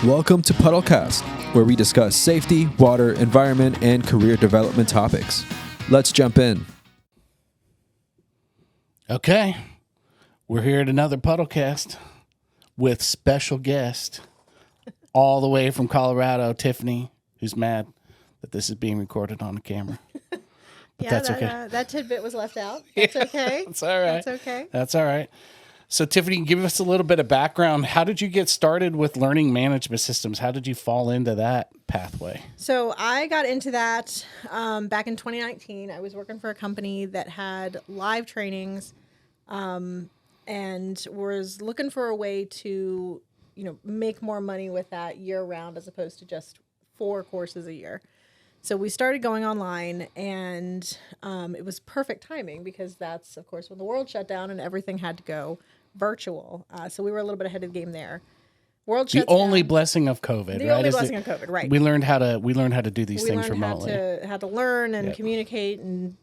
Welcome to Puddlecast, where we discuss safety, water, environment, and career development topics. Let's jump in. Okay, we're here at another Puddlecast with special guest all the way from Colorado, Tiffany, who's mad that this is being recorded on the camera. But that's okay. That tidbit was left out. That's okay. That's all right. That's okay. That's all right. So, Tiffany, give us a little bit of background. How did you get started with learning management systems? How did you fall into that pathway? So I got into that back in 2019. I was working for a company that had live trainings and was looking for a way to, make more money with that year round as opposed to just 4 courses a year. So we started going online, and it was perfect timing because that's, of course, when the world shut down and everything had to go virtual. So we were a little bit ahead of the game there. World shuts The only down. blessing of COVID, The right? only blessing of COVID, right. We learned how to do these things remotely. We had to learn and Yep. communicate and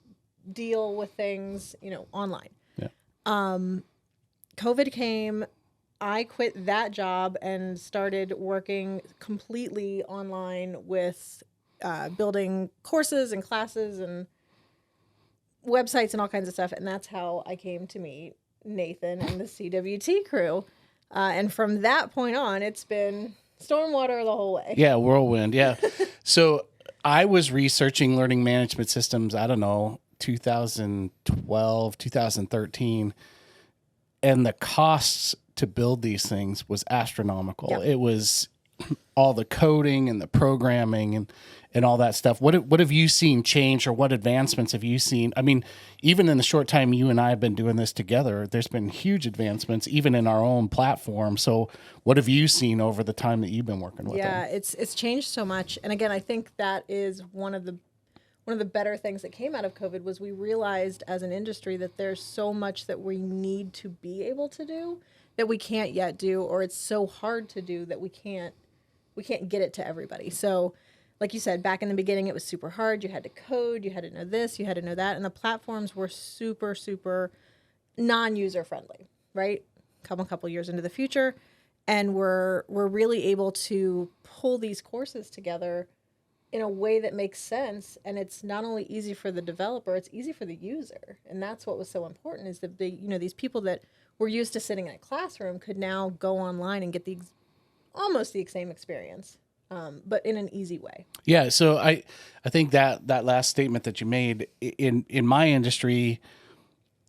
deal with things, online. Yeah. COVID came. I quit that job and started working completely online with building courses and classes and websites and all kinds of stuff. And that's how I came to meet Nathan and the CWT crew. And from that point on, it's been stormwater the whole way. Yeah, whirlwind. Yeah. So I was researching learning management systems, 2012, 2013. And the costs to build these things was astronomical. Yep. It was all the coding and the programming and all that stuff. What have you seen change, or what advancements have you seen? I mean, even in the short time you and I have been doing this together, there's been huge advancements, even in our own platform. So what have you seen over the time that you've been working with Yeah, them? it's changed so much. And again, I think that is one of the better things that came out of COVID was we realized as an industry that there's so much that we need to be able to do that we can't yet do, or it's so hard to do that we can't get it to everybody. So like you said, back in the beginning, it was super hard. You had to code, you had to know this, you had to know that. And the platforms were super, super non-user friendly, right? Couple years into the future. And we're really able to pull these courses together in a way that makes sense. And it's not only easy for the developer, it's easy for the user. And that's what was so important, is that these people that were used to sitting in a classroom could now go online and get almost the same experience. But in an easy way. Yeah, so I think that last statement that you made, in my industry,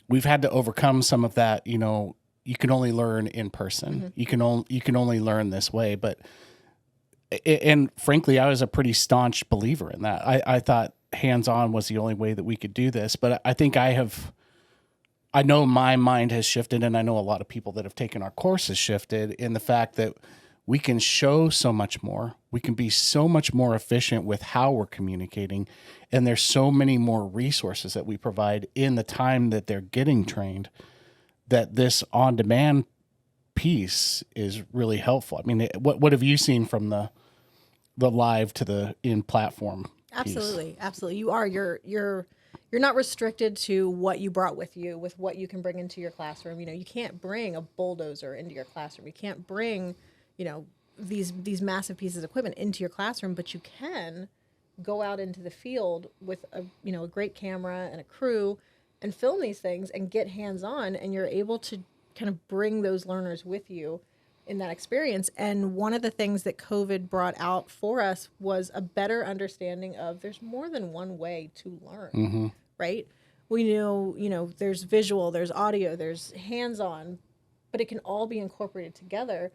we've had to overcome some of that. You can only learn in person. Mm-hmm. You can only learn this way. But and frankly, I was a pretty staunch believer in that. I thought hands-on was the only way that we could do this. But I think I know my mind has shifted, and I know a lot of people that have taken our courses shifted in the fact that we can show so much more. We can be so much more efficient with how we're communicating. And there's so many more resources that we provide in the time that they're getting trained, that this on-demand piece is really helpful. I mean, what have you seen from the live to the in-platform piece? Absolutely. You're not restricted to what you brought with you, with what you can bring into your classroom. You can't bring a bulldozer into your classroom. You can't bring these massive pieces of equipment into your classroom, but you can go out into the field with a great camera and a crew and film these things and get hands-on, and you're able to kind of bring those learners with you in that experience. And one of the things that COVID brought out for us was a better understanding of there's more than one way to learn, Mm-hmm. right? We knew, there's visual, there's audio, there's hands-on, but it can all be incorporated together,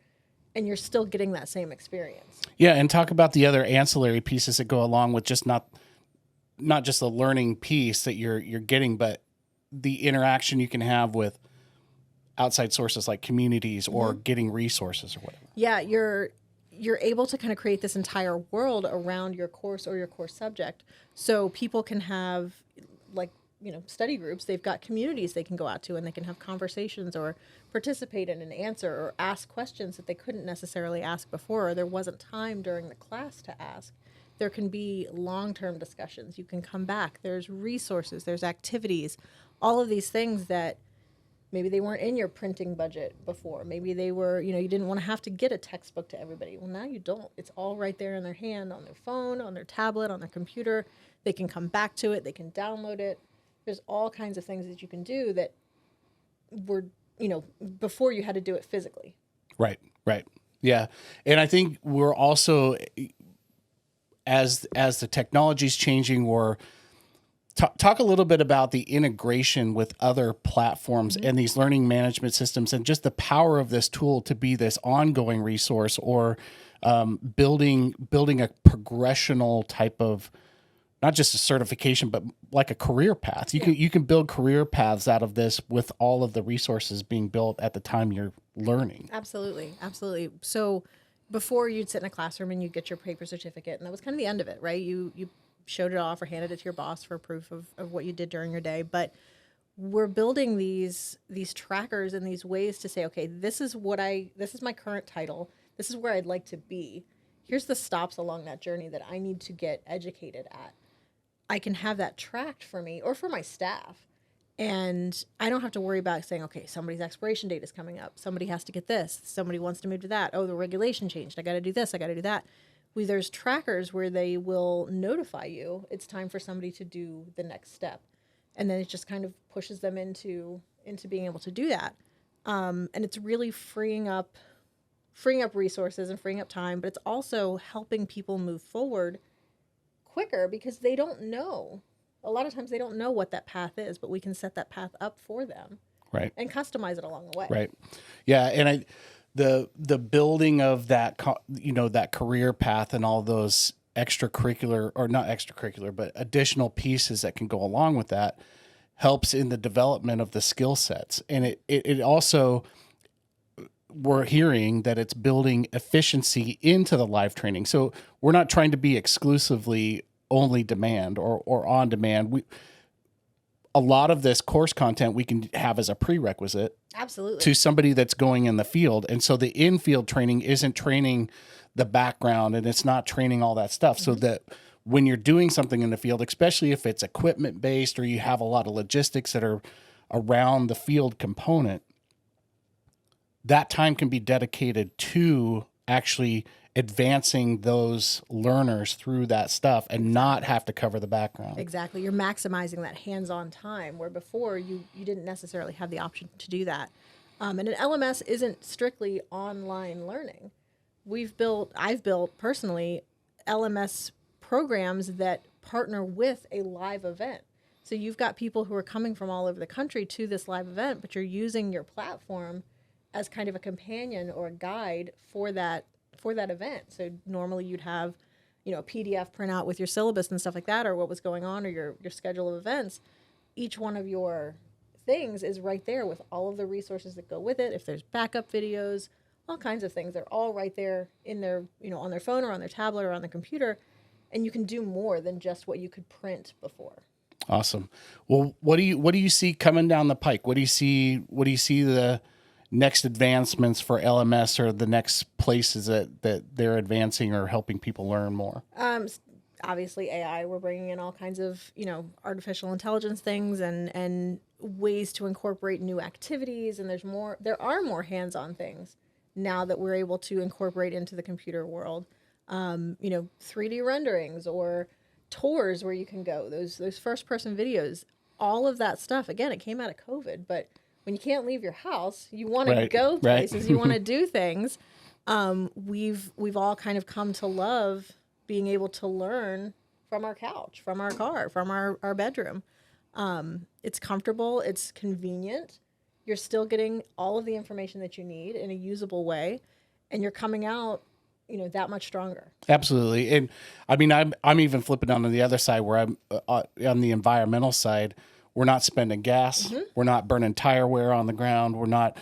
and you're still getting that same experience. Yeah, and talk about the other ancillary pieces that go along with just not just the learning piece that you're getting, but the interaction you can have with outside sources like communities or getting resources or whatever. Yeah, you're able to kind of create this entire world around your course or your course subject. So people can have study groups. They've got communities they can go out to, and they can have conversations or participate in an answer or ask questions that they couldn't necessarily ask before, or there wasn't time during the class to ask. There can be long-term discussions. You can come back. There's resources. There's activities. All of these things that Maybe they weren't in your printing budget before. Maybe they were, you didn't want to have to get a textbook to everybody. Well, now you don't. It's all right there in their hand, on their phone, on their tablet, on their computer. They can come back to it. They can download it. There's all kinds of things that you can do that were, before you had to do it physically. Right. Yeah. And I think we're also, as the technology's changing, we're talk a little bit about the integration with other platforms and these learning management systems, and just the power of this tool to be this ongoing resource, or building a progressional type of, not just a certification, but like a career path. You can build career paths out of this with all of the resources being built at the time you're learning. Absolutely. So before, you'd sit in a classroom and you'd get your paper certificate, and that was kind of the end of it, right? You showed it off or handed it to your boss for proof of what you did during your day. But we're building these trackers and these ways to say, okay, this is my current title. This is where I'd like to be. Here's the stops along that journey that I need to get educated at. I can have that tracked for me or for my staff. And I don't have to worry about saying, okay, somebody's expiration date is coming up. Somebody has to get this. Somebody wants to move to that. Oh, the regulation changed. I got to do this. I got to do that. There's trackers where they will notify you it's time for somebody to do the next step. And then it just kind of pushes them into being able to do that. And it's really freeing up resources and freeing up time, but it's also helping people move forward quicker, because they don't know. A lot of times they don't know what that path is, but we can set that path up for them. Right. And customize it along the way. Right. Yeah. And the building of that, that career path and all those extracurricular, or not extracurricular, but additional pieces that can go along with that, helps in the development of the skill sets. And it also, we're hearing that it's building efficiency into the live training. So we're not trying to be exclusively only demand or on demand. A lot of this course content we can have as a prerequisite. Absolutely. To somebody that's going in the field. And so the in-field training isn't training the background, and it's not training all that stuff. So that when you're doing something in the field, especially if it's equipment based or you have a lot of logistics that are around the field component, that time can be dedicated to actually advancing those learners through that stuff and not have to cover the background. Exactly. You're maximizing that hands-on time, where before you didn't necessarily have the option to do that. And an LMS isn't strictly online learning. I've built personally LMS programs that partner with a live event. So you've got people who are coming from all over the country to this live event, but you're using your platform as kind of a companion or a guide for that event. So normally you'd have, a PDF printout with your syllabus and stuff like that, or what was going on, or your schedule of events. Each one of your things is right there with all of the resources that go with it. If there's backup videos, all kinds of things, they're all right there in their, on their phone or on their tablet or on their computer. And you can do more than just what you could print before. Awesome. Well, what do you see coming down the pike? What do you see the next advancements for LMS, or the next places that they're advancing or helping people learn more? Obviously AI, we're bringing in all kinds of, artificial intelligence things and ways to incorporate new activities. And there are more hands-on things now that we're able to incorporate into the computer world. 3D renderings or tours where you can go, those first-person videos, all of that stuff. Again, it came out of COVID, but when you can't leave your house, you want to go places, you want to do things. We've all kind of come to love being able to learn from our couch, from our car, from our bedroom. It's comfortable, it's convenient. You're still getting all of the information that you need in a usable way, and you're coming out, that much stronger. Absolutely. And I mean, I'm even flipping on the other side, where I'm on the environmental side. We're not spending gas. Mm-hmm. We're not burning tire wear on the ground. We're not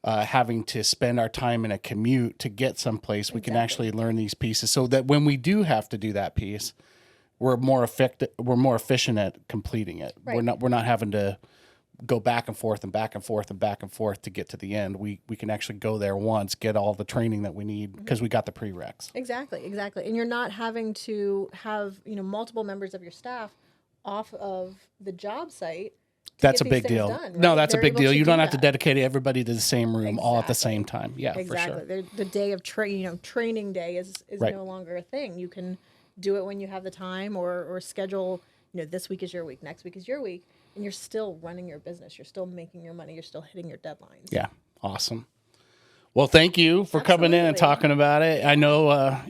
having to spend our time in a commute to get someplace. We can actually learn these pieces, so that when we do have to do that piece, we're more effective. We're more efficient at completing it. Right. We're not having to go back and forth and back and forth and back and forth to get to the end. We can actually go there once, get all the training that we need, because we got the prereqs. Exactly. And you're not having to have multiple members of your staff off of the job site That's a get these big things deal. done, No, right? that's a They're big able deal. to You do don't have to that. dedicate everybody to the same room all at the same Exactly. time. Yeah, Exactly. for sure. The day of training day is Right. no longer a thing. You can do it when you have the time, or schedule. This week is your week, next week is your week, and you're still running your business. You're still making your money. You're still hitting your deadlines. Yeah, awesome. Well, thank you for coming in and Absolutely. talking about it. I know,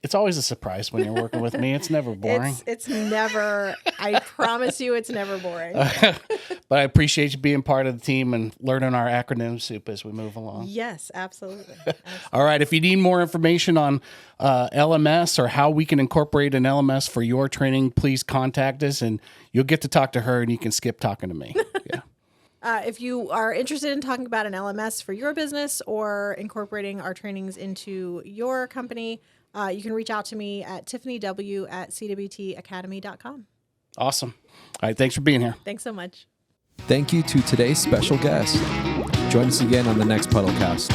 it's always a surprise when you're working with me. It's never boring. It's never. I promise you, it's never boring. But I appreciate you being part of the team and learning our acronym soup as we move along. Yes, absolutely. All right. If you need more information on LMS or how we can incorporate an LMS for your training, please contact us and you'll get to talk to her and you can skip talking to me. Yeah. If you are interested in talking about an LMS for your business or incorporating our trainings into your company, you can reach out to me at tiffanyw@cwtacademy.com. Awesome. All right. Thanks for being here. Thanks so much. Thank you to today's special guest. Join us again on the next Puddlecast.